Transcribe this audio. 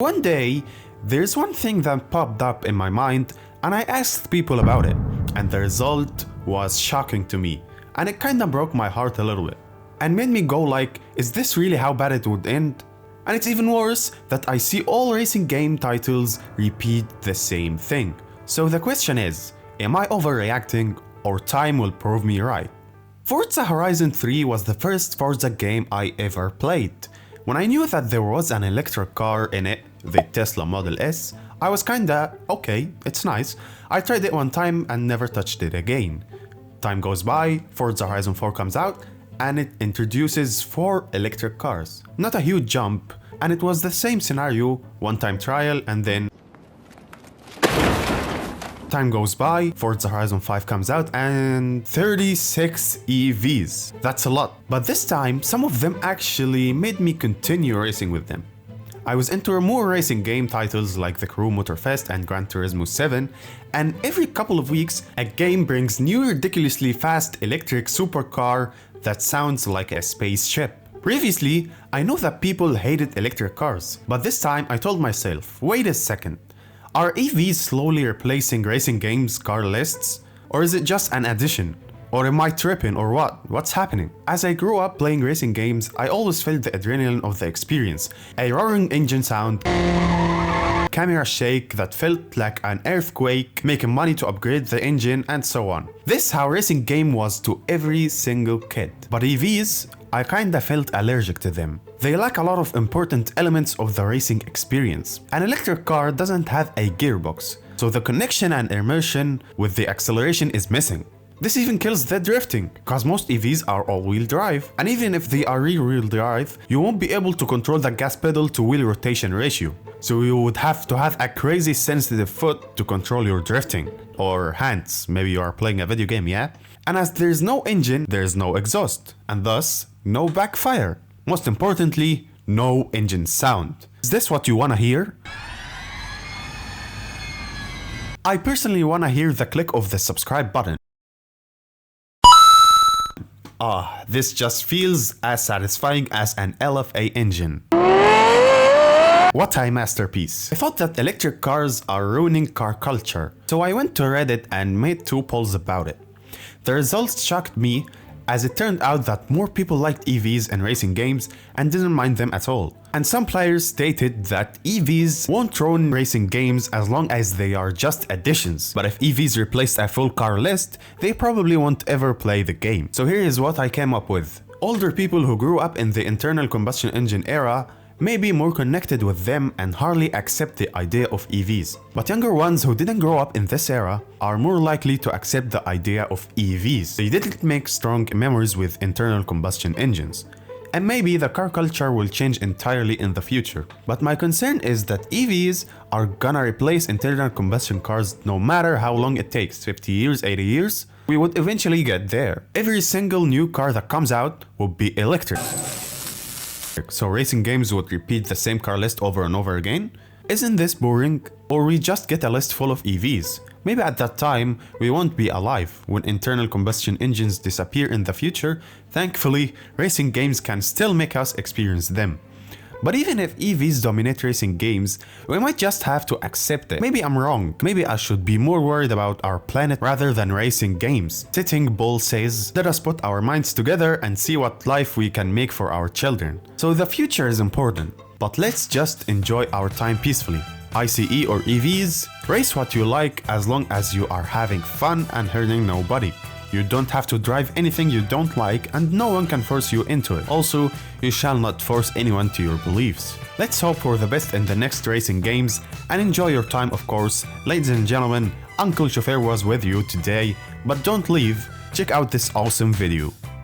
One day, there's one thing that popped up in my mind and I asked people about it, and the result was shocking to me, and it kinda broke my heart a little bit and made me go like, is this really how bad it would end? And it's even worse that I see all racing game titles repeat the same thing. So the question is, am I overreacting or time will prove me right? Forza Horizon 3 was the first Forza game I ever played. When I knew that there was an electric car in it, the Tesla Model S, I was kinda, okay, it's nice. I tried it one time and never touched it again. Time goes by, Forza Horizon 4 comes out, and it introduces 4 electric cars. Not a huge jump, and it was the same scenario, one-time trial, and then time goes by, Forza Horizon 5 comes out, and 36 EVs. That's a lot. But this time, some of them actually made me continue racing with them. I was into more racing game titles like The Crew Motorfest and Gran Turismo 7, and every couple of weeks, a game brings new ridiculously fast electric supercar that sounds like a spaceship. Previously, I know that people hated electric cars, but this time I told myself, wait a second, are EVs slowly replacing racing games' car lists? Or is it just an addition? Or am I tripping or what? What's happening? As I grew up playing racing games, I always felt the adrenaline of the experience. A roaring engine sound, camera shake that felt like an earthquake, making money to upgrade the engine, and so on. This is how racing game was to every single kid. But EVs, I kinda felt allergic to them. They lack a lot of important elements of the racing experience. An electric car doesn't have a gearbox, so the connection and immersion with the acceleration is missing. This even kills the drifting, cause most EVs are all-wheel drive, and even if they are rear-wheel drive, you won't be able to control the gas pedal to wheel rotation ratio. So you would have to have a crazy sensitive foot to control your drifting. Or hands, maybe you are playing a video game, yeah? And as there's no engine, there's no exhaust, and thus, no backfire. Most importantly, no engine sound. Is this what you wanna hear? I personally wanna hear the click of the subscribe button. This just feels as satisfying as an LFA engine. What a masterpiece. I thought that electric cars are ruining car culture, so I went to Reddit and made 2 polls about it. The results shocked me, as it turned out that more people liked EVs in racing games and didn't mind them at all. And some players stated that EVs won't ruin racing games as long as they are just additions. But if EVs replaced a full car list, they probably won't ever play the game. So here is what I came up with. Older people who grew up in the internal combustion engine era may be more connected with them and hardly accept the idea of EVs. But younger ones who didn't grow up in this era are more likely to accept the idea of EVs. They didn't make strong memories with internal combustion engines. And maybe the car culture will change entirely in the future. But my concern is that EVs are gonna replace internal combustion cars no matter how long it takes, 50 years, 80 years. We would eventually get there. Every single new car that comes out will be electric. So racing games would repeat the same car list over and over again? Isn't this boring? Or we just get a list full of EVs? Maybe at that time, we won't be alive. When internal combustion engines disappear in the future, thankfully, racing games can still make us experience them. But even if EVs dominate racing games, we might just have to accept it. Maybe I'm wrong. Maybe I should be more worried about our planet rather than racing games. Sitting Bull says, let us put our minds together and see what life we can make for our children. So the future is important, but let's just enjoy our time peacefully. ICE or EVs, race what you like as long as you are having fun and hurting nobody. You don't have to drive anything you don't like and no one can force you into it. Also, you shall not force anyone to your beliefs. Let's hope for the best in the next racing games and enjoy your time, of course. Ladies and gentlemen, Uncle Chauffeur was with you today, but don't leave, check out this awesome video.